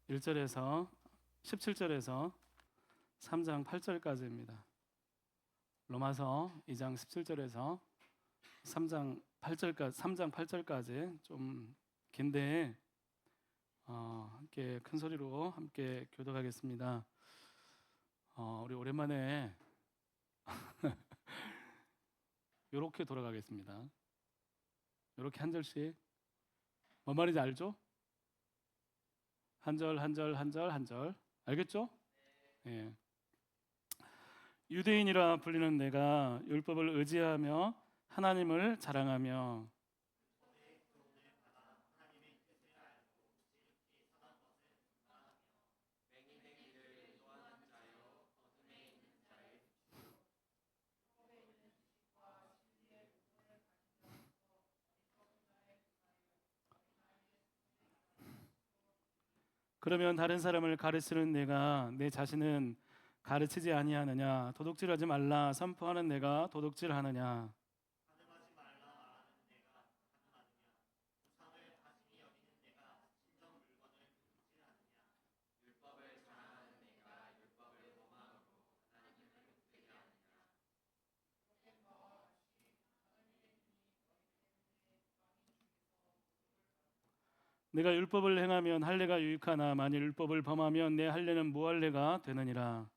1절에서 17절에서 3장 8절까지입니다. 로마서 2장 17절에서 3장 8절까지 좀 긴데 함께 큰 소리로 함께 교독하겠습니다. 우리 오랜만에 이렇게 돌아가겠습니다. 이렇게 한 절씩. 뭔 말인지 알죠? 한 절 알겠죠? 예. 유대인이라 불리는 내가 율법을 의지하며 하나님을 자랑하며 그러면 다른 사람을 가르치는 내가 내 자신은 가르치지 아니하느냐? 도둑질하지 말라 선포하는 내가 도둑질하느냐? 내가 율법을 행하면 할례가 유익하나 만일 율법을 범하면 내 할례는 무할례가 되느니라.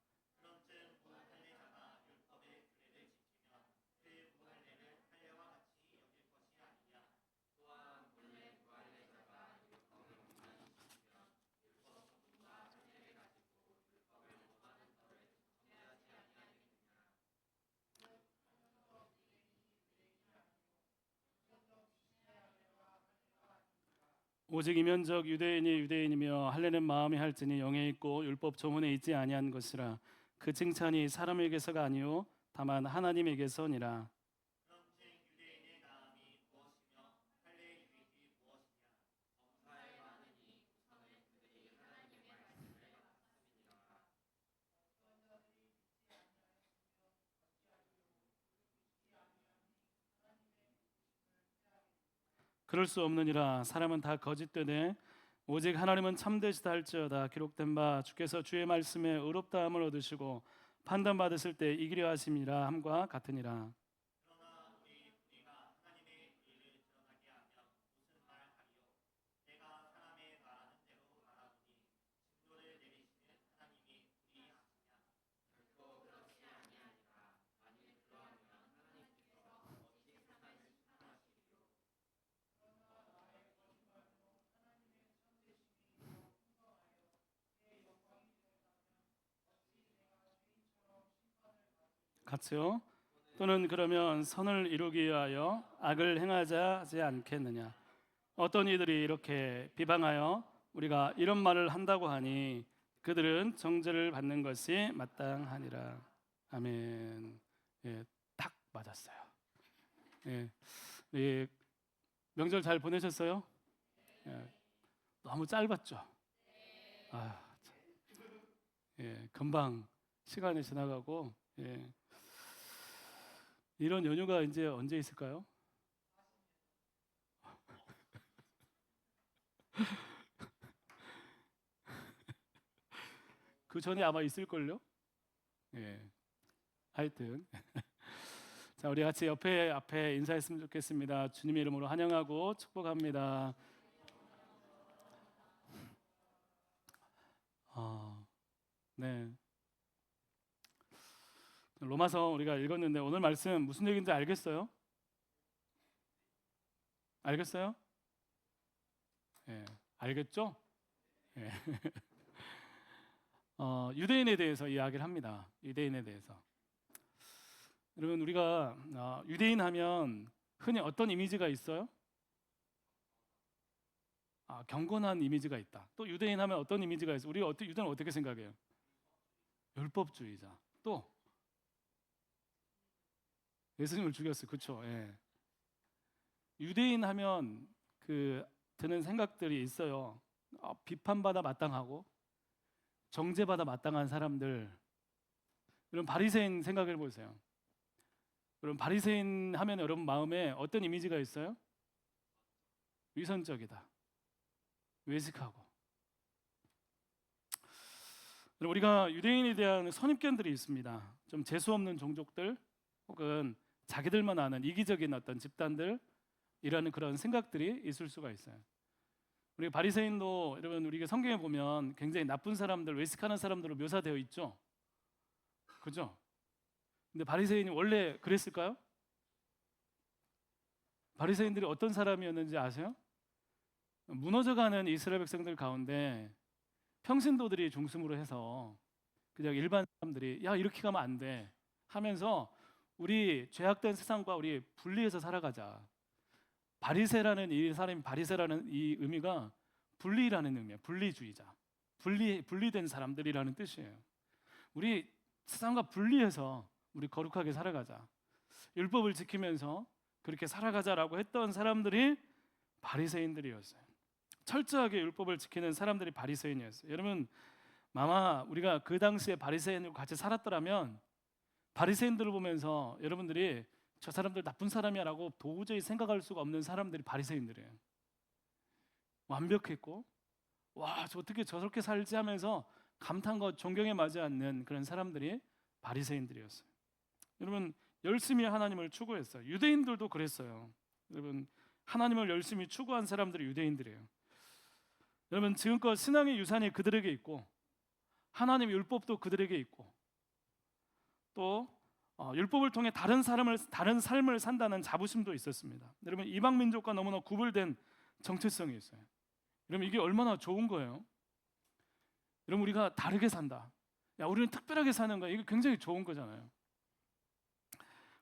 오직 이면적 유대인이 유대인이며 할례는 마음에 할지니 영에 있고 율법 조문에 있지 아니한 것이라. 그 칭찬이 사람에게서가 아니요 다만 하나님에게서니라. 그럴 수 없느니라. 사람은 다 거짓되되 오직 하나님은 참되시다 할지어다. 기록된 바 주께서 주의 말씀에 의롭다함을 얻으시고 판단받으실 때 이기려 하심이라 함과 같으니라. 같이요. 또는 그러면 선을 이루기 위하여 악을 행하자 하지 않겠느냐? 어떤 이들이 이렇게 비방하여 우리가 이런 말을 한다고 하니 그들은 정죄를 받는 것이 마땅하니라. 아멘. 예, 딱 맞았어요. 예, 예, 명절 잘 보내셨어요? 예, 너무 짧았죠. 아, 참. 예, 금방 시간이 지나가고 예, 이런 연휴가 이제 언제 있을까요? 그 전에 아마 있을걸요? 예, 하여튼 자, 우리 같이 앞에 인사했으면 좋겠습니다. 주님의 이름으로 환영하고 축복합니다. 네. 로마서 우리가 읽었는데 오늘 말씀 무슨 얘기인지 알겠어요? 알겠어요? 예, 알겠죠? 예. 유대인에 대해서 이야기를 합니다. 유대인에 대해서. 여러분 우리가 유대인 하면 흔히 어떤 이미지가 있어요? 경건한 이미지가 있다. 또 유대인 하면 어떤 이미지가 있어요? 우리 유대인은 어떻게 생각해요? 율법주의자. 또 예수님을 죽였어요. 그렇죠? 예. 유대인 하면 그 드는 생각들이 있어요. 비판받아 마땅하고 정죄받아 마땅한 사람들. 여러분 바리새인 생각해 보세요. 여러분 바리새인 하면 여러분 마음에 어떤 이미지가 있어요? 위선적이다. 외식하고 우리가 유대인에 대한 선입견들이 있습니다. 좀 재수 없는 종족들 혹은 자기들만 아는 이기적인 어떤 집단들 이라는 그런 생각들이 있을 수가 있어요. 우리 바리새인도 여러분 우리가 성경에 보면 굉장히 나쁜 사람들, 외식하는 사람들로 묘사되어 있죠. 그죠? 근데 바리새인이 원래 그랬을까요? 바리새인들이 어떤 사람이었는지 아세요? 무너져가는 이스라엘 백성들 가운데 평신도들이 중심으로 해서 그냥 일반 사람들이 야 이렇게 가면 안 돼 하면서 우리 죄악된 세상과 우리 분리해서 살아가자. 바리새라는 이 사람이 바리새라는 이 의미가 분리라는 의미예요. 분리주의자. 분리된 사람들이라는 뜻이에요. 우리 세상과 분리해서 우리 거룩하게 살아가자. 율법을 지키면서 그렇게 살아가자라고 했던 사람들이 바리새인들이었어요. 철저하게 율법을 지키는 사람들이 바리새인이었어요. 여러분 아마 우리가 그 당시에 바리새인과 같이 살았더라면 바리새인들을 보면서 여러분들이 저 사람들 나쁜 사람이야라고 도저히 생각할 수가 없는 사람들이 바리새인들이에요. 완벽했고 와, 저 어떻게 저렇게 살지 하면서 감탄과 존경에 맞지 않는 그런 사람들이 바리새인들이었어요. 여러분 열심히 하나님을 추구했어요. 유대인들도 그랬어요. 여러분 하나님을 열심히 추구한 사람들이 유대인들이에요. 여러분 지금껏 신앙의 유산이 그들에게 있고 하나님의 율법도 그들에게 있고 또 율법을 통해 다른 삶을 산다는 자부심도 있었습니다. 여러분 이방 민족과 너무나 구별된 정체성이 있어요. 여러분 이게 얼마나 좋은 거예요. 여러분 우리가 다르게 산다. 야 우리는 특별하게 사는 거야. 이게 굉장히 좋은 거잖아요.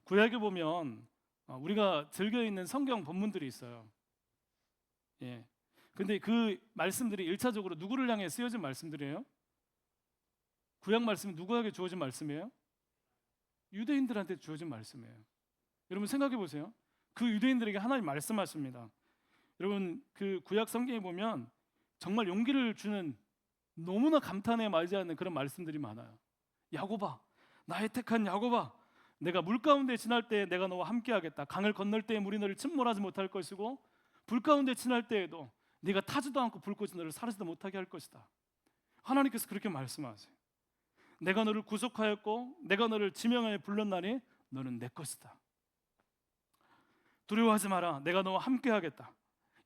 구약에 보면 우리가 즐겨 있는 성경 본문들이 있어요. 예. 근데 그 말씀들이 일차적으로 누구를 향해 쓰여진 말씀들이에요? 구약 말씀이 누구에게 주어진 말씀이에요? 유대인들한테 주어진 말씀이에요. 여러분 생각해 보세요. 그 유대인들에게 하나님 말씀하십니다. 여러분 그 구약 성경에 보면 정말 용기를 주는 너무나 감탄에 맞지 않는 그런 말씀들이 많아요. 야곱아, 나의 택한 야곱아, 내가 물 가운데 지날 때 내가 너와 함께하겠다. 강을 건널 때 물이 너를 침몰하지 못할 것이고 불 가운데 지날 때에도 네가 타지도 않고 불꽃이 너를 사르지도 못하게 할 것이다. 하나님께서 그렇게 말씀하세요. 내가 너를 구속하였고 내가 너를 지명하여 불렀나니 너는 내 것이다. 두려워하지 마라. 내가 너와 함께하겠다.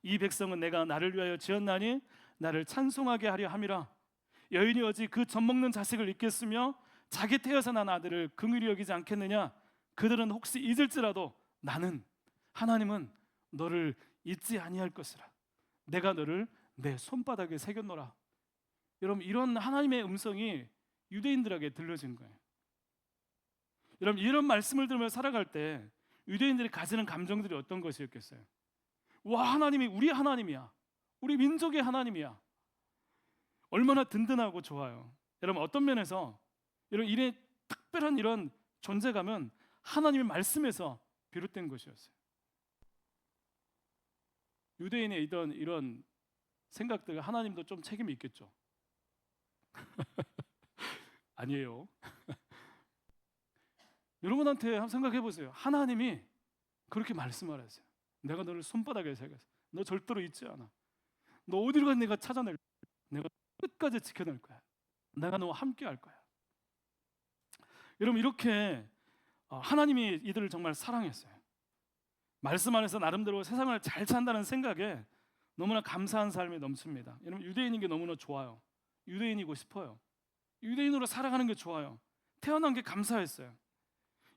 이 백성은 내가 나를 위하여 지었나니 나를 찬송하게 하려 함이라. 여인이 어찌 그 젖먹는 자식을 잊겠으며 자기 태어서 난 아들을 긍휼히 여기지 않겠느냐. 그들은 혹시 잊을지라도 나는 하나님은 너를 잊지 아니할 것이라. 내가 너를 내 손바닥에 새겼노라. 여러분 이런 하나님의 음성이 유대인들에게 들려진 거예요. 여러분 이런 말씀을 들으며 살아갈 때 유대인들이 가지는 감정들이 어떤 것이었겠어요? 와, 하나님이 우리 하나님이야. 우리 민족의 하나님이야. 얼마나 든든하고 좋아요. 여러분 어떤 면에서 여러분 이런 특별한 이런 존재감은 하나님의 말씀에서 비롯된 것이었어요. 유대인의 이런 생각들 하나님도 좀 책임이 있겠죠. 아니에요. 여러분한테 한번 생각해 보세요. 하나님이 그렇게 말씀을 하세요. 내가 너를 손바닥에 새겼어. 너 절대로 잊지 않아. 너 어디로 가 내가 찾아낼 거야. 내가 끝까지 지켜낼 거야. 내가 너와 함께 할 거야. 여러분 이렇게 하나님이 이들을 정말 사랑했어요. 말씀 안에서 나름대로 세상을 잘 산다는 생각에 너무나 감사한 삶이 넘칩니다. 여러분 유대인인 게 너무나 좋아요. 유대인이고 싶어요. 유대인으로 살아가는 게 좋아요. 태어난 게 감사했어요.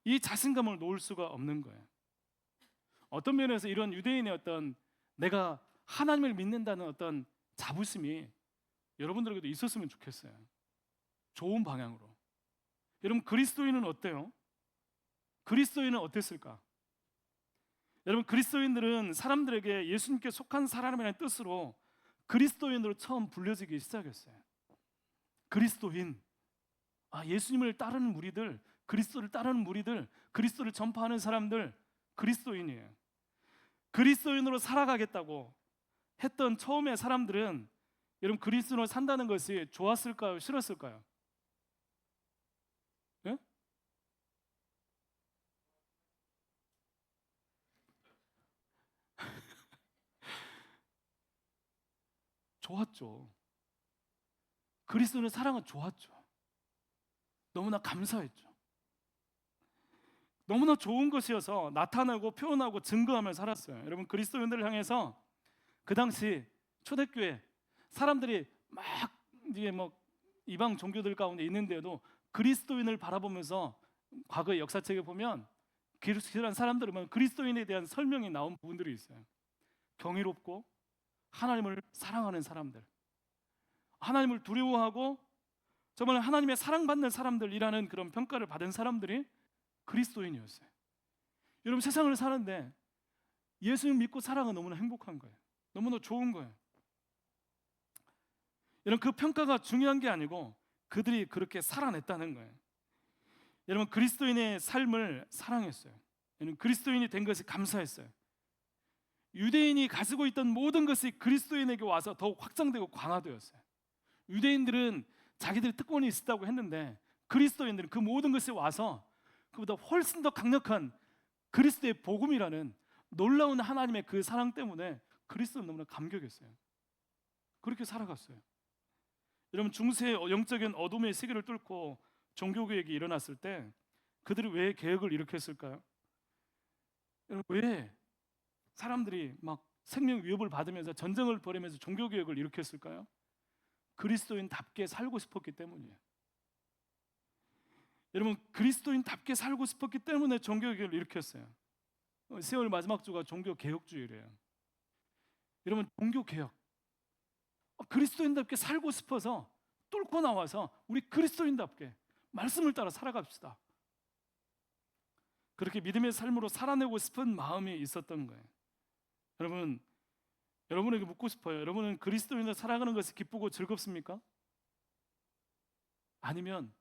이 자신감을 놓을 수가 없는 거예요. 어떤 면에서 이런 유대인의 어떤 내가 하나님을 믿는다는 어떤 자부심이 여러분들에게도 있었으면 좋겠어요. 좋은 방향으로. 여러분 그리스도인은 어때요? 그리스도인은 어땠을까? 여러분 그리스도인들은 사람들에게 예수님께 속한 사람이라는 뜻으로 그리스도인으로 처음 불려지기 시작했어요. 그리스도인, 예수님을 따르는 무리들, 그리스도를 따르는 무리들, 그리스도를 전파하는 사람들, 그리스도인이에요. 그리스도인으로 살아가겠다고 했던 처음의 사람들은 여러분 그리스도인으로 산다는 것이 좋았을까요? 싫었을까요? 예? 좋았죠. 그리스도인의 사랑은 좋았죠. 너무나 감사했죠. 너무나 좋은 것이어서 나타내고 표현하고 증거하며 살았어요. 여러분, 그리스도인들을 향해서 그 당시 초대교회 사람들이 막 이제 뭐 이방 종교들 가운데 있는데도 그리스도인을 바라보면서 과거의 역사책에 보면 그리스도인 사람들은 그리스도인에 대한 설명이 나온 부분들이 있어요. 경이롭고 하나님을 사랑하는 사람들, 하나님을 두려워하고 정말 하나님의 사랑받는 사람들이라는 그런 평가를 받은 사람들이 그리스도인이었어요. 여러분, 세상을 사는데 예수님 믿고 살아가면 너무나 행복한 거예요. 너무나 좋은 거예요. 여러분, 그 평가가 중요한 게 아니고 그들이 그렇게 살아냈다는 거예요. 여러분, 그리스도인의 삶을 사랑했어요. 여러분, 그리스도인이 된 것이 감사했어요. 유대인이 가지고 있던 모든 것이 그리스도인에게 와서 더욱 확장되고 강화되었어요. 유대인들은 자기들이 특권이 있었다고 했는데 그리스도인들은 그 모든 것이 와서 그보다 훨씬 더 강력한 그리스도의 복음이라는 놀라운 하나님의 그 사랑 때문에 그리스도는 너무나 감격했어요. 그렇게 살아갔어요. 여러분, 중세의 영적인 어둠의 세계를 뚫고 종교개혁이 일어났을 때 그들이 왜 개혁을 일으켰을까요? 여러분, 왜 사람들이 막 생명 위협을 받으면서 전쟁을 벌이면서 종교개혁을 일으켰을까요? 그리스도인답게 살고 싶었기 때문이에요. 여러분, 그리스도인답게 살고 싶었기 때문에 종교개혁을 일으켰어요. 10월 마지막 주가 종교개혁주일이에요. 여러분, 종교개혁, 그리스도인답게 살고 싶어서 뚫고 나와서 우리 그리스도인답게 말씀을 따라 살아갑시다. 그렇게 믿음의 삶으로 살아내고 싶은 마음이 있었던 거예요. 여러분, 여러분에게 묻고 싶어요. 여러분은 그리스도인으로 살아가는 것이 기쁘고 즐겁습니까? 아니면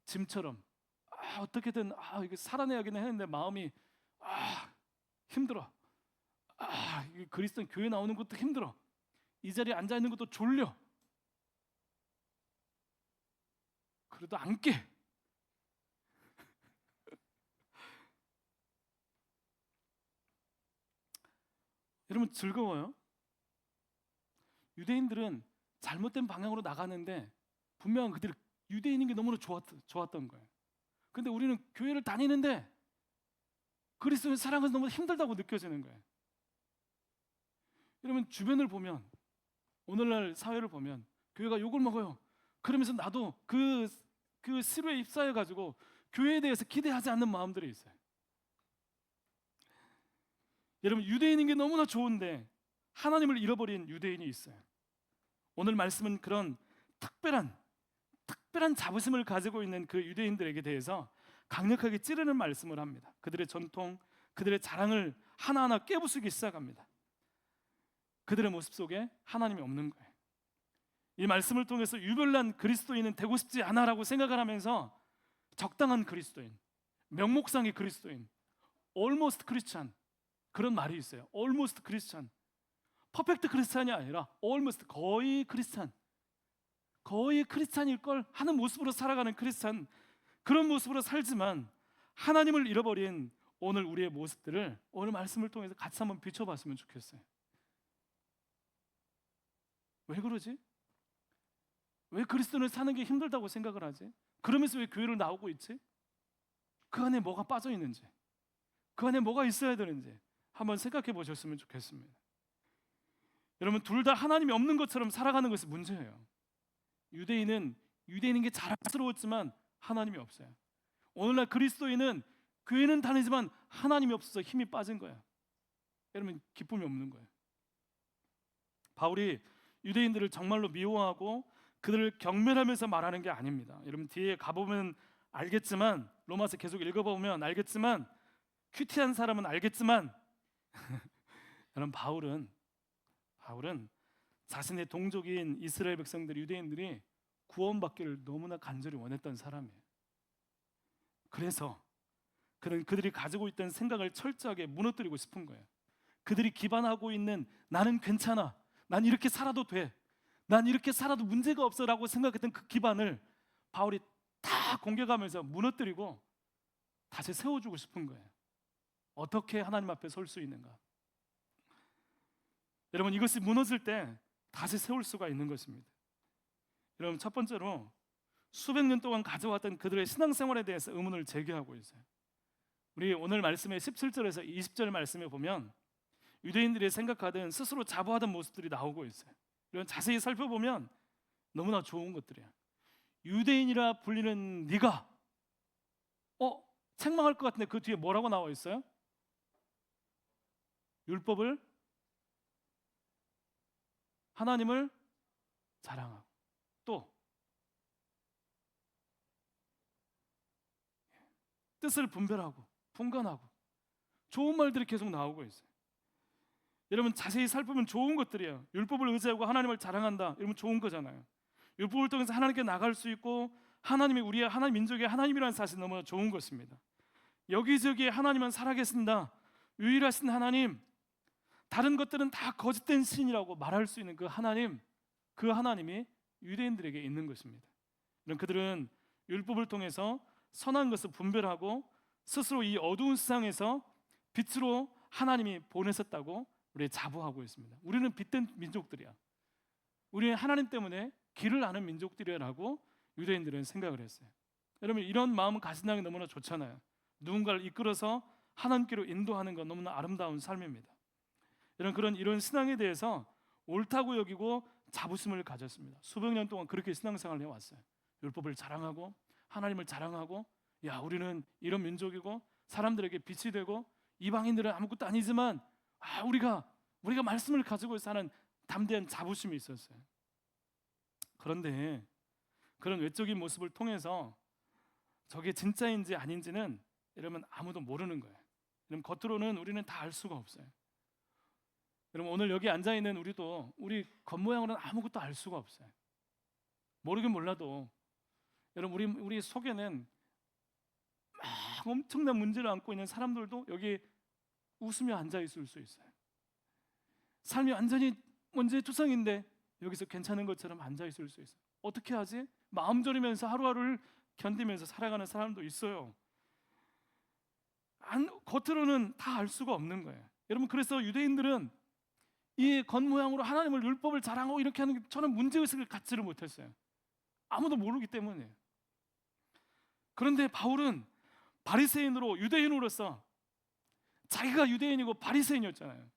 짐처럼 어떻게든 이게 살아내야긴 했는데 마음이 힘들어. 이게 그리스도인 교회 나오는 것도 힘들어. 이 자리에 앉아 있는 것도 졸려. 그래도 안 깨. 여러분, 즐거워요? 유대인들은 잘못된 방향으로 나가는데 분명 그들이 유대인인 게 너무나 좋았던 거예요. 근데 우리는 교회를 다니는데 그리스도인 사랑은 너무 힘들다고 느껴지는 거예요. 여러분, 주변을 보면, 오늘날 사회를 보면 교회가 욕을 먹어요. 그러면서 나도 그 시루에 입사해 가지고 교회에 대해서 기대하지 않는 마음들이 있어요. 여러분, 유대인인 게 너무나 좋은데 하나님을 잃어버린 유대인이 있어요. 오늘 말씀은 그런 특별한 자부심을 가지고 있는 그 유대인들에게 대해서 강력하게 찌르는 말씀을 합니다. 그들의 전통, 그들의 자랑을 하나하나 깨부수기 시작합니다. 그들의 모습 속에 하나님이 없는 거예요. 이 말씀을 통해서 유별난 그리스도인은 되고 싶지 않아라고 생각을 하면서 적당한 그리스도인, 명목상의 그리스도인, almost Christian, 그런 말이 있어요. almost Christian, 퍼펙트 크리스찬이 아니라 almost, 거의 크리스찬, 거의 크리스찬일 걸 하는 모습으로 살아가는 크리스찬, 그런 모습으로 살지만 하나님을 잃어버린 오늘 우리의 모습들을 오늘 말씀을 통해서 같이 한번 비춰봤으면 좋겠어요. 왜 그러지? 왜 그리스도인을 사는 게 힘들다고 생각을 하지? 그러면서 왜 교회를 나오고 있지? 그 안에 뭐가 빠져 있는지, 그 안에 뭐가 있어야 되는지 한번 생각해 보셨으면 좋겠습니다. 여러분, 둘 다 하나님이 없는 것처럼 살아가는 것이 문제예요. 유대인인 게 자랑스러웠지만 하나님이 없어요. 오늘날 그리스도인은 교회는 다니지만 하나님이 없어서 힘이 빠진 거예요. 여러분, 기쁨이 없는 거예요. 바울이 유대인들을 정말로 미워하고 그들을 경멸하면서 말하는 게 아닙니다. 여러분, 뒤에 가보면 알겠지만, 로마서 계속 읽어보면 알겠지만, 큐티한 사람은 알겠지만 여러분, 바울은 자신의 동족인 이스라엘 백성들, 유대인들이 구원받기를 너무나 간절히 원했던 사람이에요. 그래서 그는 그들이 가지고 있던 생각을 철저하게 무너뜨리고 싶은 거예요. 그들이 기반하고 있는 나는 괜찮아, 난 이렇게 살아도 돼, 난 이렇게 살아도 문제가 없어라고 생각했던 그 기반을 바울이 다 공격하면서 무너뜨리고 다시 세워주고 싶은 거예요. 어떻게 하나님 앞에 설 수 있는가? 여러분, 이것이 무너질 때 다시 세울 수가 있는 것입니다. 여러분, 첫 번째로 수백 년 동안 가져왔던 그들의 신앙생활에 대해서 의문을 제기하고 있어요. 우리 오늘 말씀의 17절에서 20절 말씀에 보면 유대인들이 생각하던 스스로 자부하던 모습들이 나오고 있어요. 이런 자세히 살펴보면 너무나 좋은 것들이야. 유대인이라 불리는 네가 책망할 것 같은데 그 뒤에 뭐라고 나와 있어요? 율법을, 하나님을 자랑하고, 또 뜻을 분별하고 분간하고, 좋은 말들이 계속 나오고 있어요. 여러분 자세히 살펴보면 좋은 것들이에요. 율법을 의지하고 하나님을 자랑한다. 이러면 좋은 거잖아요. 율법을 통해서 하나님께 나갈 수 있고 하나님이 우리의 하나님 민족의 하나님이라는 사실 너무나 좋은 것입니다. 여기저기에 하나님은 살아계신다. 유일하신 하나님, 다른 것들은 다 거짓된 신이라고 말할 수 있는 그 하나님, 그 하나님이 유대인들에게 있는 것입니다. 이런 그들은 율법을 통해서 선한 것을 분별하고 스스로 이 어두운 세상에서 빛으로 하나님이 보내셨다고 우리 자부하고 있습니다. 우리는 빛된 민족들이야. 우리는 하나님 때문에 길을 아는 민족들이라고 유대인들은 생각을 했어요. 여러분 이런 마음을 가진다는 게 너무나 좋잖아요. 누군가를 이끌어서 하나님께로 인도하는 건 너무나 아름다운 삶입니다. 이런 신앙에 대해서 옳다고 여기고 자부심을 가졌습니다. 수백 년 동안 그렇게 신앙생활을 해왔어요. 율법을 자랑하고 하나님을 자랑하고, 야 우리는 이런 민족이고 사람들에게 빛이 되고 이방인들은 아무것도 아니지만 우리가 말씀을 가지고 사는 담대한 자부심이 있었어요. 그런데 그런 외적인 모습을 통해서 저게 진짜인지 아닌지는 여러분 아무도 모르는 거예요. 여러분 겉으로는 우리는 다 알 수가 없어요. 여러분 오늘 여기 앉아 있는 우리도 우리 겉모양으로는 아무것도 알 수가 없어요. 모르긴 몰라도 여러분 우리 속에는 막 엄청난 문제를 안고 있는 사람들도 여기 웃으며 앉아 있을 수 있어요. 삶이 완전히 문제 투성인데 여기서 괜찮은 것처럼 앉아 있을 수 있어요. 어떻게 하지? 마음 졸이면서 하루하루를 견디면서 살아가는 사람도 있어요. 겉으로는 다 알 수가 없는 거예요. 여러분 그래서 유대인들은 이 겉모양으로 하나님을 율법을 자랑하고 이렇게 하는 게 저는 문제의식을 갖지를 못했어요. 아무도 모르기 때문에. 그런데 바울은 바리새인으로 유대인으로서 자기가 유대인이고 바리새인이었잖아요.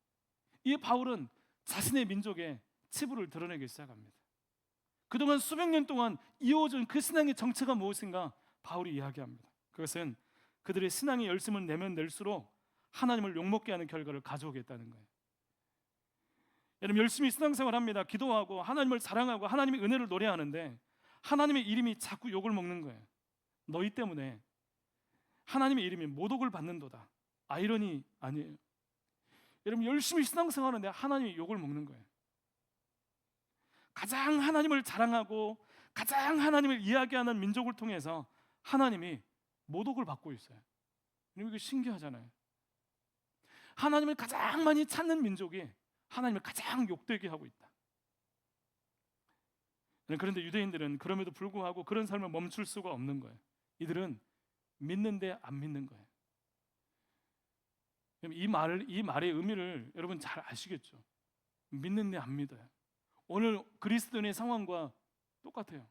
이 바울은 자신의 민족의 치부를 드러내기 시작합니다. 그동안 수백 년 동안 이어오던 그 신앙의 정체가 무엇인가 바울이 이야기합니다. 그것은 그들의 신앙의 열심을 내면 낼수록 하나님을 욕먹게 하는 결과를 가져오겠다는 거예요. 여러분 열심히 신앙생활합니다. 기도하고 하나님을 사랑하고 하나님의 은혜를 노래하는데 하나님의 이름이 자꾸 욕을 먹는 거예요. 너희 때문에 하나님의 이름이 모독을 받는도다. 아이러니 아니에요? 여러분 열심히 신앙생활하는데 하나님이 욕을 먹는 거예요. 가장 하나님을 자랑하고 가장 하나님을 이야기하는 민족을 통해서 하나님이 모독을 받고 있어요. 이거 신기하잖아요. 하나님을 가장 많이 찾는 민족이 하나님을 가장 욕되게 하고 있다. 그런데 유대인들은 그럼에도 불구하고 그런 삶을 멈출 수가 없는 거예요. 이들은 믿는데 안 믿는 거예요. 이 말의 의미를 여러분 잘 아시겠죠? 믿는데 안 믿어요. 오늘 그리스도인의 상황과 똑같아요.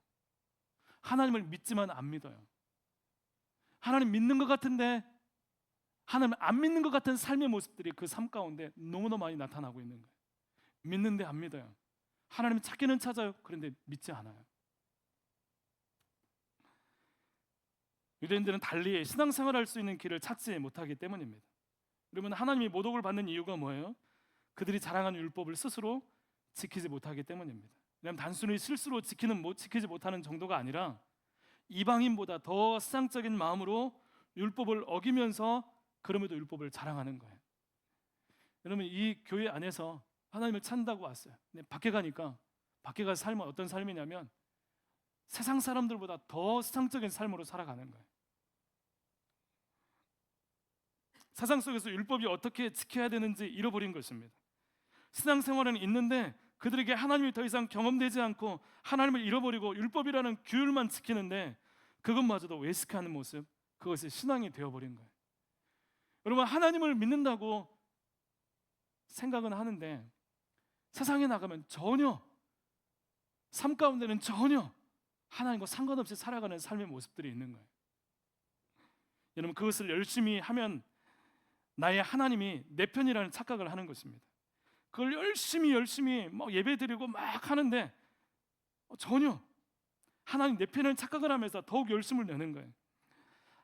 하나님을 믿지만 안 믿어요. 하나님 믿는 것 같은데 하나님 안 믿는 것 같은 삶의 모습들이 그 삶 가운데 너무나 많이 나타나고 있는 거예요. 믿는데 안 믿어요. 하나님 찾기는 찾아요. 그런데 믿지 않아요. 유대인들은 달리 신앙생활할 수 있는 길을 찾지 못하기 때문입니다. 그러면 하나님이 모독을 받는 이유가 뭐예요? 그들이 자랑하는 율법을 스스로 지키지 못하기 때문입니다. 왜냐하면 단순히 실수로 지키지 못하는 정도가 아니라 이방인보다 더 세상적인 마음으로 율법을 어기면서 그럼에도 율법을 자랑하는 거예요. 여러분 이 교회 안에서 하나님을 찾는다고 왔어요. 근데 밖에 가니까 밖에 가서 삶은 어떤 삶이냐면 세상 사람들보다 더 세상적인 삶으로 살아가는 거예요. 세상 속에서 율법이 어떻게 지켜야 되는지 잃어버린 것입니다. 신앙생활은 있는데 그들에게 하나님이 더 이상 경험되지 않고 하나님을 잃어버리고 율법이라는 규율만 지키는데 그것마저도 외식하는 모습, 그것이 신앙이 되어버린 거예요. 여러분 하나님을 믿는다고 생각은 하는데 세상에 나가면 전혀 삶 가운데는 전혀 하나님과 상관없이 살아가는 삶의 모습들이 있는 거예요. 여러분, 그것을 열심히 하면 나의 하나님이 내 편이라는 착각을 하는 것입니다. 그걸 열심히 뭐 예배드리고 막 하는데 전혀 하나님 내 편이라는 착각을 하면서 더욱 열심을 내는 거예요.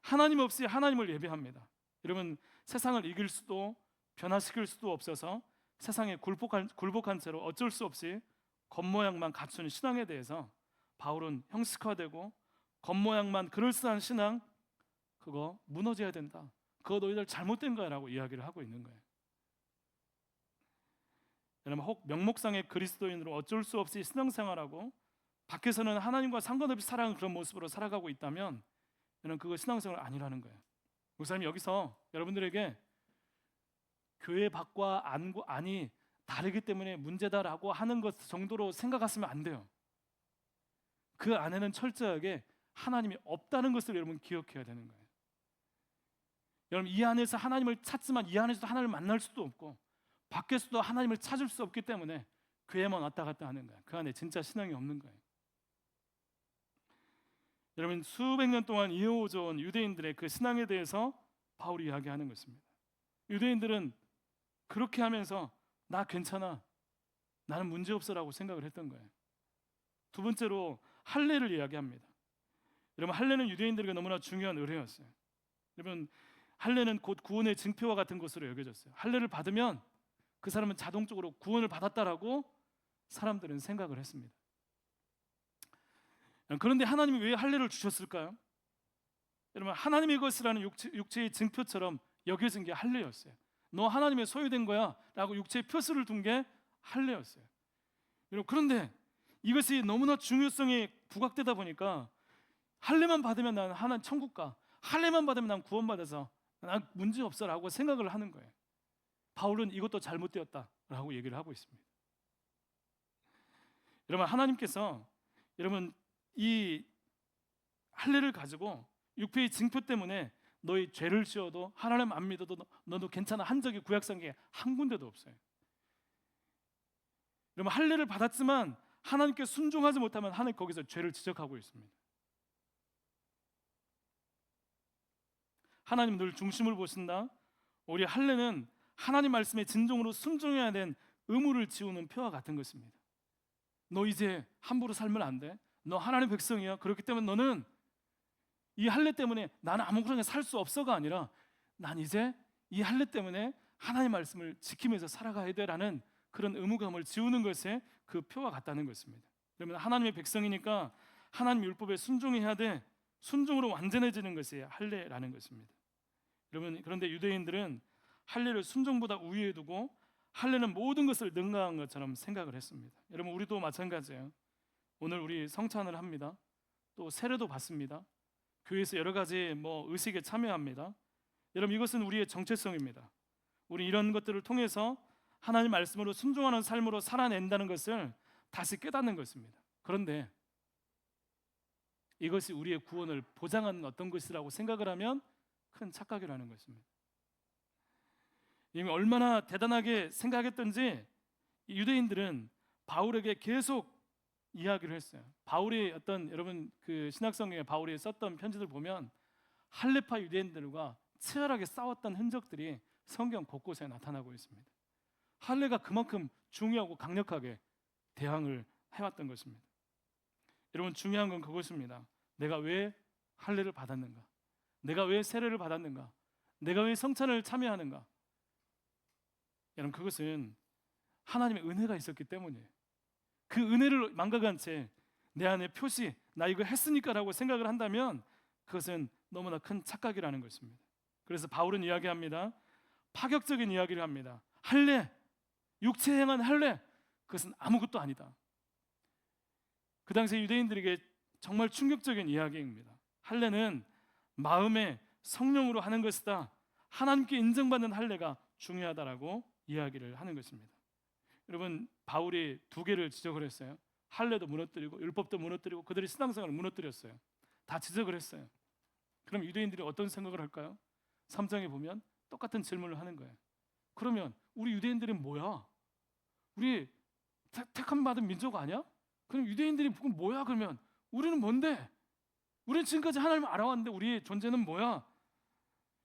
하나님 없이 하나님을 예배합니다. 여러분, 세상을 이길 수도 변화시킬 수도 없어서 세상에 굴복한 채로 어쩔 수 없이 겉모양만 갖춘 신앙에 대해서 바울은 형식화되고 겉모양만 그럴싸한 신앙, 그거 무너져야 된다, 그거 너희들 잘못된 거야라고 이야기를 하고 있는 거예요. 여러분, 혹 명목상의 그리스도인으로 어쩔 수 없이 신앙생활하고 밖에서는 하나님과 상관없이 살아가는 그런 모습으로 살아가고 있다면 저는 그거 신앙생활 아니라는 거예요. 목사님, 여기서 여러분들에게 교회 밖과 안이 다르기 때문에 문제다라고 하는 것 정도로 생각하시면 안 돼요. 그 안에는 철저하게 하나님이 없다는 것을 여러분 기억해야 되는 거예요. 여러분, 이 안에서 하나님을 찾지만 이 안에서도 하나님을 만날 수도 없고 밖에서도 하나님을 찾을 수 없기 때문에 교회만 왔다 갔다 하는 거예요. 그 안에 진짜 신앙이 없는 거예요. 여러분, 수백 년 동안 이어오던 유대인들의 그 신앙에 대해서 바울이 이야기하는 것입니다. 유대인들은 그렇게 하면서 나 괜찮아, 나는 문제없어라고 생각을 했던 거예요. 두 번째로 할례를 이야기합니다. 여러분, 할례는 유대인들에게 너무나 중요한 의례였어요. 여러분, 할례는 곧 구원의 증표와 같은 것으로 여겨졌어요. 할례를 받으면 그 사람은 자동적으로 구원을 받았다라고 사람들은 생각을 했습니다. 그런데 하나님이 왜 할례를 주셨을까요? 여러분, 하나님의 것이라는 육체의 증표처럼 여겨진 게 할례였어요. 너 하나님의 소유된 거야 라고 육체의 표시를 둔 게 할례였어요. 여러분, 그런데 이것이 너무나 중요성이 부각되다 보니까 할례만 받으면 난 하나님 천국 가, 할례만 받으면 난 구원받아서 난 문제없어라고 생각을 하는 거예요. 바울은 이것도 잘못되었다라고 얘기를 하고 있습니다. 여러분, 하나님께서 여러분 이 할례를 가지고 육체의 징표 때문에 너희 죄를 지어도 하나님 안 믿어도 너도 괜찮아 한 적이 구약성경에 한 군데도 없어요. 여러분, 할례를 받았지만 하나님께 순종하지 못하면 하나님 거기서 죄를 지적하고 있습니다. 하나님 늘 중심을 보신다. 우리 할례는 하나님 말씀에 진정으로 순종해야 된 의무를 지우는 표와 같은 것입니다. 너 이제 함부로 살면 안 돼. 너 하나님 백성이야. 그렇기 때문에 너는 이 할례 때문에 나는 아무렇게나 살 수 없어가 아니라 난 이제 이 할례 때문에 하나님 말씀을 지키면서 살아가야 돼라는 그런 의무감을 지우는 것에 그 표와 같다는 것입니다. 그러면 하나님의 백성이니까 하나님 율법에 순종해야 돼. 순종으로 완전해지는 것이 할례라는 것입니다. 여러분, 그런데 유대인들은 할례를 순종보다 우위에 두고 할례는 모든 것을 능가한 것처럼 생각을 했습니다. 여러분, 우리도 마찬가지예요. 오늘 우리 성찬을 합니다. 또 세례도 받습니다. 교회에서 여러 가지 의식에 참여합니다. 여러분, 이것은 우리의 정체성입니다. 우리 이런 것들을 통해서 하나님 말씀으로 순종하는 삶으로 살아낸다는 것을 다시 깨닫는 것입니다. 그런데 이것이 우리의 구원을 보장하는 어떤 것이라고 생각을 하면 큰 착각이라는 것입니다. 이미 얼마나 대단하게 생각했던지 유대인들은 바울에게 계속 이야기를 했어요. 바울이 여러분 그 신약성경에 바울이 썼던 편지들 보면 할례파 유대인들과 치열하게 싸웠던 흔적들이 성경 곳곳에 나타나고 있습니다. 할례가 그만큼 중요하고 강력하게 대항을 해왔던 것입니다. 여러분, 중요한 건 그것입니다. 내가 왜 할례를 받았는가? 내가 왜 세례를 받았는가? 내가 왜 성찬을 참여하는가? 여러분, 그것은 하나님의 은혜가 있었기 때문이에요. 그 은혜를 망각한 채 내 안에 표시, 나 이거 했으니까라고 생각을 한다면 그것은 너무나 큰 착각이라는 것입니다. 그래서 바울은 이야기합니다. 파격적인 이야기를 합니다. 할례, 육체에 행한 할례, 그것은 아무것도 아니다. 그 당시 유대인들에게 정말 충격적인 이야기입니다. 할례는 마음의 성령으로 하는 것이다. 하나님께 인정받는 할례가 중요하다라고 이야기를 하는 것입니다. 여러분, 바울이 두 개를 지적을 했어요. 할례도 무너뜨리고 율법도 무너뜨리고 그들의 신앙생활을 무너뜨렸어요. 다 지적을 했어요. 그럼 유대인들이 어떤 생각을 할까요? 3장에 보면 똑같은 질문을 하는 거예요. 그러면 우리 유대인들은 뭐야? 우리 택함 받은 민족 아니야? 그럼 유대인들이 뭐야? 그러면 우리는 뭔데? 우리는 지금까지 하나님을 알아왔는데 우리의 존재는 뭐야?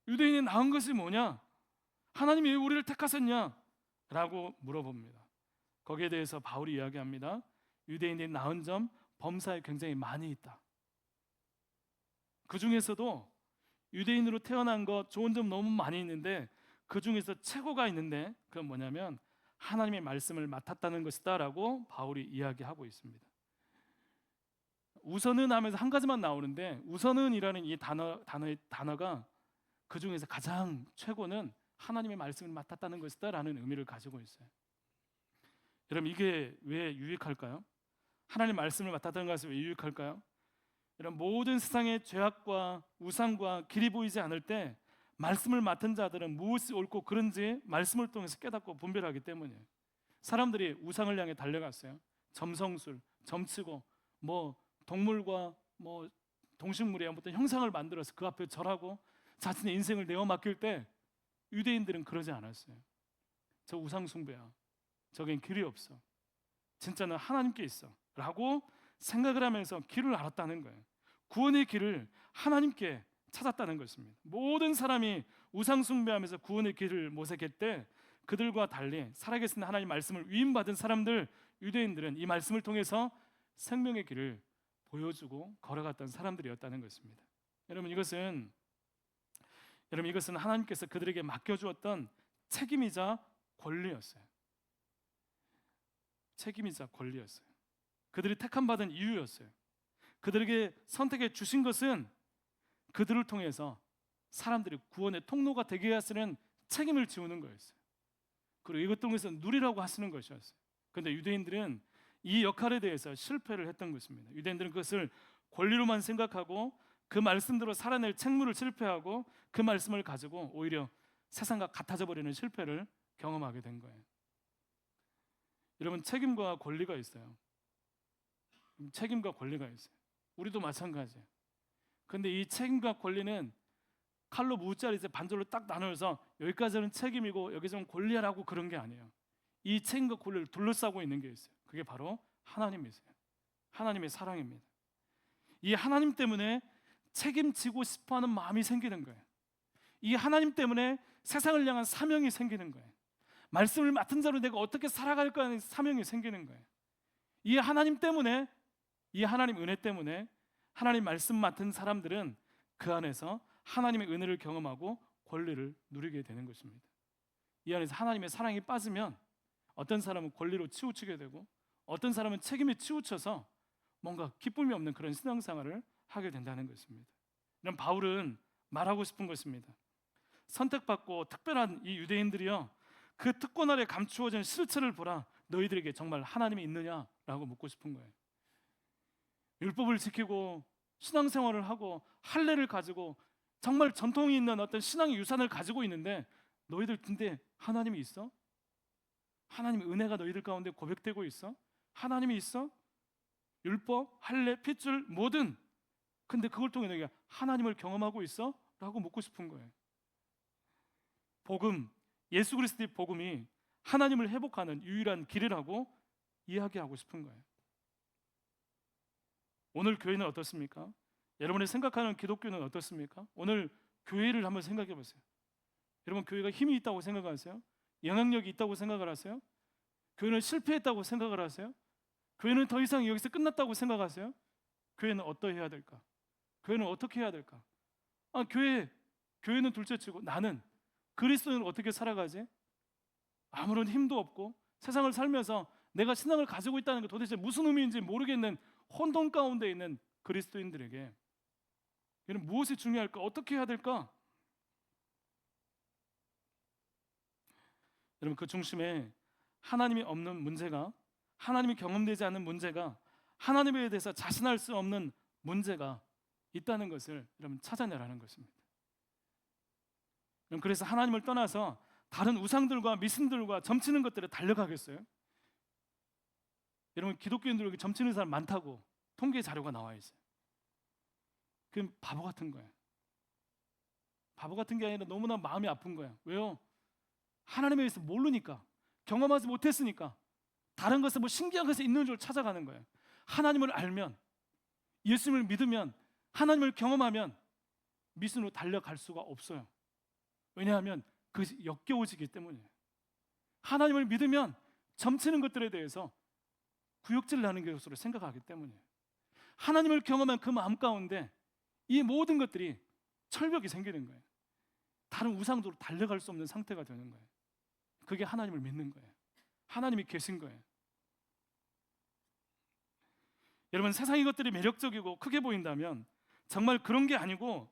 유대인이 낳은 것이 뭐냐? 하나님이 왜 우리를 택하셨냐? 라고 물어봅니다. 거기에 대해서 바울이 이야기합니다. 유대인이 낳은 점, 범사에 굉장히 많이 있다. 그 중에서도 유대인으로 태어난 것 좋은 점 너무 많이 있는데 그 중에서 최고가 있는데 그건 뭐냐면 하나님의 말씀을 맡았다는 것이다 라고 바울이 이야기하고 있습니다. 우선은 하면서 한 가지만 나오는데 우선은이라는 이 단어가 그 중에서 가장 최고는 하나님의 말씀을 맡았다는 것이다 라는 의미를 가지고 있어요. 여러분 이게 왜 유익할까요? 하나님 말씀을 맡았다는 것이 왜 유익할까요? 여러분 모든 세상의 죄악과 우상과 길이 보이지 않을 때 말씀을 맡은 자들은 무엇이 옳고 그른지 말씀을 통해서 깨닫고 분별하기 때문이에요. 사람들이 우상을 향해 달려갔어요. 점성술, 점치고 동물과 동식물의 어떤 형상을 만들어서 그 앞에 절하고 자신의 인생을 내어 맡길 때 유대인들은 그러지 않았어요. 저 우상 숭배야. 저긴 길이 없어. 진짜는 하나님께 있어 라고 생각을 하면서 길을 알았다는 거예요. 구원의 길을 하나님께 찾았다는 것입니다. 모든 사람이 우상 숭배하면서 구원의 길을 모색했대 그들과 달리 살아계신 하나님 말씀을 위임받은 사람들 유대인들은 이 말씀을 통해서 생명의 길을 보여주고 걸어갔던 사람들이었다는 것입니다. 여러분 이것은 하나님께서 그들에게 맡겨주었던 책임이자 권리였어요. 책임이자 권리였어요. 그들이 택함받은 이유였어요. 그들에게 선택해 주신 것은 그들을 통해서 사람들이 구원의 통로가 되게 하시는 책임을 지우는 거였어요. 그리고 이것 통해서 누리라고 하시는 것이었어요. 그런데 유대인들은 이 역할에 대해서 실패를 했던 것입니다. 유대인들은 그것을 권리로만 생각하고 그 말씀대로 살아낼 책무를 실패하고 그 말씀을 가지고 오히려 세상과 같아져 버리는 실패를 경험하게 된 거예요. 여러분 책임과 권리가 있어요. 책임과 권리가 있어요. 우리도 마찬가지예요. 그런데 이 책임과 권리는 칼로 무자리 반절로 딱 나눠서 여기까지는 책임이고 여기서는 권리라고 그런 게 아니에요. 이 책임과 권리를 둘러싸고 있는 게 있어요. 그게 바로 하나님이세요. 하나님의 사랑입니다. 이 하나님 때문에 책임지고 싶어하는 마음이 생기는 거예요. 이 하나님 때문에 세상을 향한 사명이 생기는 거예요. 말씀을 맡은 자로 내가 어떻게 살아갈까 하는 사명이 생기는 거예요. 이 하나님 때문에, 이 하나님 은혜 때문에 하나님 말씀 맡은 사람들은 그 안에서 하나님의 은혜를 경험하고 권리를 누리게 되는 것입니다. 이 안에서 하나님의 사랑이 빠지면 어떤 사람은 권리로 치우치게 되고 어떤 사람은 책임에 치우쳐서 뭔가 기쁨이 없는 그런 신앙생활을 하게 된다는 것입니다. 이런 바울은 말하고 싶은 것입니다. 선택받고 특별한 이 유대인들이요, 그 특권 아래 감추어진 실체를 보라. 너희들에게 정말 하나님이 있느냐라고 묻고 싶은 거예요. 율법을 지키고 신앙생활을 하고 할례를 가지고 정말 전통이 있는 어떤 신앙의 유산을 가지고 있는데 너희들 근데 하나님이 있어? 하나님의 은혜가 너희들 가운데 고백되고 있어? 하나님이 있어? 율법, 할례, 핏줄 뭐든 근데 그걸 통해 너희가 하나님을 경험하고 있어? 라고 묻고 싶은 거예요. 복음, 예수 그리스도의 복음이 하나님을 회복하는 유일한 길이라고 이야기하고 싶은 거예요. 오늘 교회는 어떻습니까? 여러분이 생각하는 기독교는 어떻습니까? 오늘 교회를 한번 생각해 보세요. 여러분 교회가 힘이 있다고 생각하세요? 영향력이 있다고 생각을 하세요? 교회는 실패했다고 생각을 하세요? 교회는 더 이상 여기서 끝났다고 생각하세요? 교회는 어떠해야 될까? 교회는 어떻게 해야 될까? 교회는 둘째치고 나는 그리스도인을 어떻게 살아가지? 아무런 힘도 없고 세상을 살면서 내가 신앙을 가지고 있다는 게 도대체 무슨 의미인지 모르겠는 혼돈 가운데 있는 그리스도인들에게 이는 무엇이 중요할까? 어떻게 해야 될까? 여러분 그 중심에 하나님이 없는 문제가, 하나님이 경험되지 않는 문제가, 하나님에 대해서 자신할 수 없는 문제가 있다는 것을 여러분 찾아내라는 것입니다. 그래서 하나님을 떠나서 다른 우상들과 미신들과 점치는 것들에 달려가겠어요? 여러분 기독교인들 여기 점치는 사람 많다고 통계 자료가 나와 있어요. 그럼 바보 같은 거예요. 바보 같은 게 아니라 너무나 마음이 아픈 거예요. 왜요? 하나님에 대해서 모르니까, 경험하지 못했으니까 다른 것에 뭐 신기한 것이 있는 줄 찾아가는 거예요. 하나님을 알면 예수님을 믿으면, 하나님을 경험하면 미신으로 달려갈 수가 없어요. 왜냐하면 그것이 역겨워지기 때문이에요. 하나님을 믿으면 점치는 것들에 대해서 구역질 나는 것으로 생각하기 때문이에요. 하나님을 경험한 그 마음 가운데 이 모든 것들이 철벽이 생기는 거예요. 다른 우상으로 달려갈 수 없는 상태가 되는 거예요. 그게 하나님을 믿는 거예요. 하나님이 계신 거예요. 여러분, 세상의 것들이 매력적이고 크게 보인다면 정말 그런 게 아니고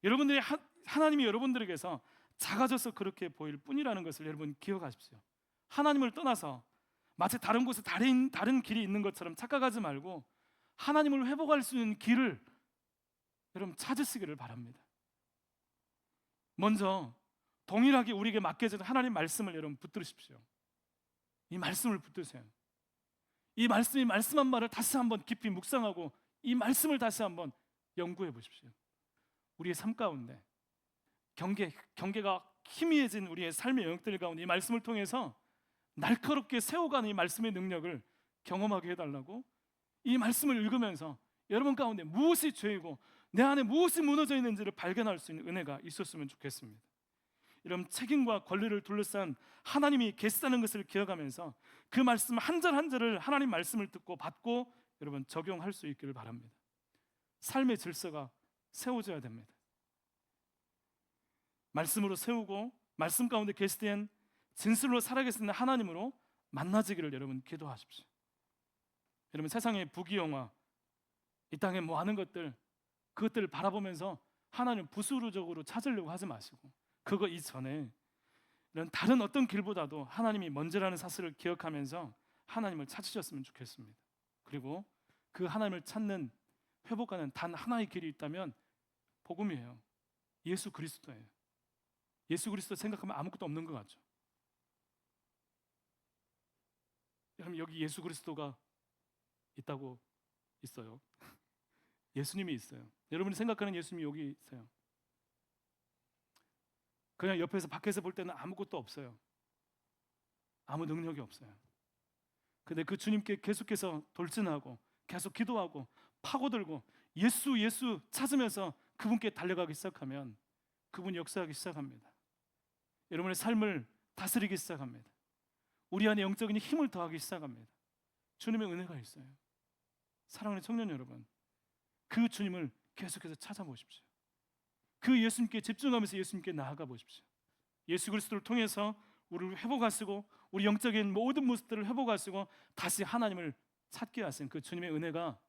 여러분들이 하나님이 여러분들에게서 작아져서 그렇게 보일 뿐이라는 것을 여러분 기억하십시오. 하나님을 떠나서 마치 다른 곳에 다른 길이 있는 것처럼 착각하지 말고 하나님을 회복할 수 있는 길을 여러분 찾으시기를 바랍니다. 먼저 동일하게 우리에게 맡겨진 하나님 말씀을 여러분 붙들으십시오. 이 말씀을 붙드세요. 이 말씀이 말씀한 말을 다시 한번 깊이 묵상하고 이 말씀을 다시 한번 연구해 보십시오. 우리의 삶 가운데 경계가 희미해진 우리의 삶의 영역들 가운데 이 말씀을 통해서 날카롭게 세워가는 이 말씀의 능력을 경험하게 해달라고, 이 말씀을 읽으면서 여러분 가운데 무엇이 죄이고 내 안에 무엇이 무너져 있는지를 발견할 수 있는 은혜가 있었으면 좋겠습니다. 이런 책임과 권리를 둘러싼 하나님이 계시다는 것을 기억하면서 그 말씀 한 절 한 절을 하나님 말씀을 듣고 받고 여러분 적용할 수 있기를 바랍니다. 삶의 질서가 세워져야 됩니다. 말씀으로 세우고 말씀 가운데 계시된 진실로 살아계시는 하나님으로 만나지기를 여러분 기도하십시오. 여러분, 세상의 부귀영화, 이 땅에 뭐 하는 것들, 그것들을 바라보면서 하나님 부수적으로 찾으려고 하지 마시고 그거 이전에 이런 다른 어떤 길보다도 하나님이 먼저라는 사실을 기억하면서 하나님을 찾으셨으면 좋겠습니다. 그리고 그 하나님을 찾는, 회복하는 단 하나의 길이 있다면 복음이에요. 예수 그리스도예요. 예수 그리스도 생각하면 아무것도 없는 것 같죠. 여러분, 여기 예수 그리스도가 있다고 있어요. 예수님이 있어요. 여러분이 생각하는 예수님이 여기 있어요. 그냥 옆에서 밖에서 볼 때는 아무것도 없어요. 아무 능력이 없어요. 근데 그 주님께 계속해서 돌진하고 계속 기도하고 파고들고 예수 찾으면서 그분께 달려가기 시작하면 그분이 역사하기 시작합니다. 여러분의 삶을 다스리기 시작합니다. 우리 안에 영적인 힘을 더하기 시작합니다. 주님의 은혜가 있어요. 사랑하는 청년 여러분, 그 주님을 계속해서 찾아보십시오. 그 예수님께 집중하면서 예수님께 나아가 보십시오. 예수 그리스도를 통해서 우리를 회복하시고 우리 영적인 모든 모습들을 회복하시고 다시 하나님을 찾게 하신 그 주님의 은혜가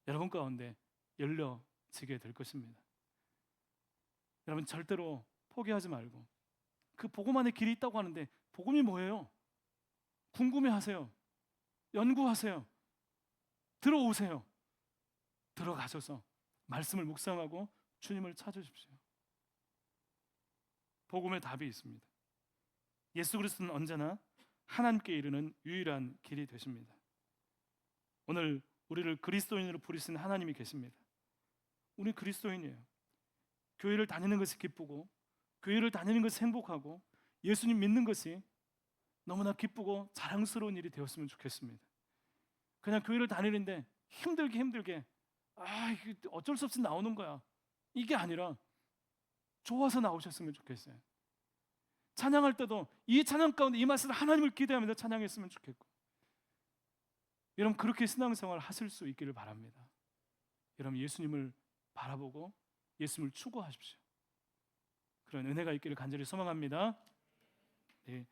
여러분 가운데 열려지게 될 것입니다. 여러분, 절대로 포기하지 말고 그 복음 안에 길이 있다고 하는데 복음이 뭐예요? 궁금해하세요. 연구하세요. 들어오세요. 들어가셔서 말씀을 묵상하고 주님을 찾으십시오. 복음의 답이 있습니다. 예수 그리스도는 언제나 하나님께 이르는 유일한 길이 되십니다. 오늘 우리를 그리스도인으로 부르시는 하나님이 계십니다. 우리 그리스도인이에요. 교회를 다니는 것이 기쁘고 교회를 다니는 것이 행복하고 예수님 믿는 것이 너무나 기쁘고 자랑스러운 일이 되었으면 좋겠습니다. 그냥 교회를 다니는데 힘들게 이게 어쩔 수 없이 나오는 거야, 이게 아니라 좋아서 나오셨으면 좋겠어요. 찬양할 때도 이 찬양 가운데 임하셔서 하나님을 기대하면서 찬양했으면 좋겠고, 여러분 그렇게 신앙생활 하실 수 있기를 바랍니다. 여러분 예수님을 바라보고 예수님을 추구하십시오. 그런 은혜가 있기를 간절히 소망합니다. 네,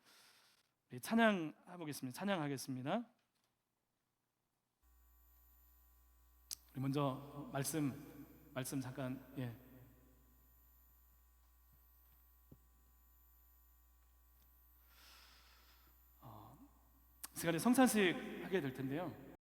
찬양해보겠습니다. 찬양하겠습니다. 먼저 말씀 잠깐 시간에 성찬식 하게 될 텐데요.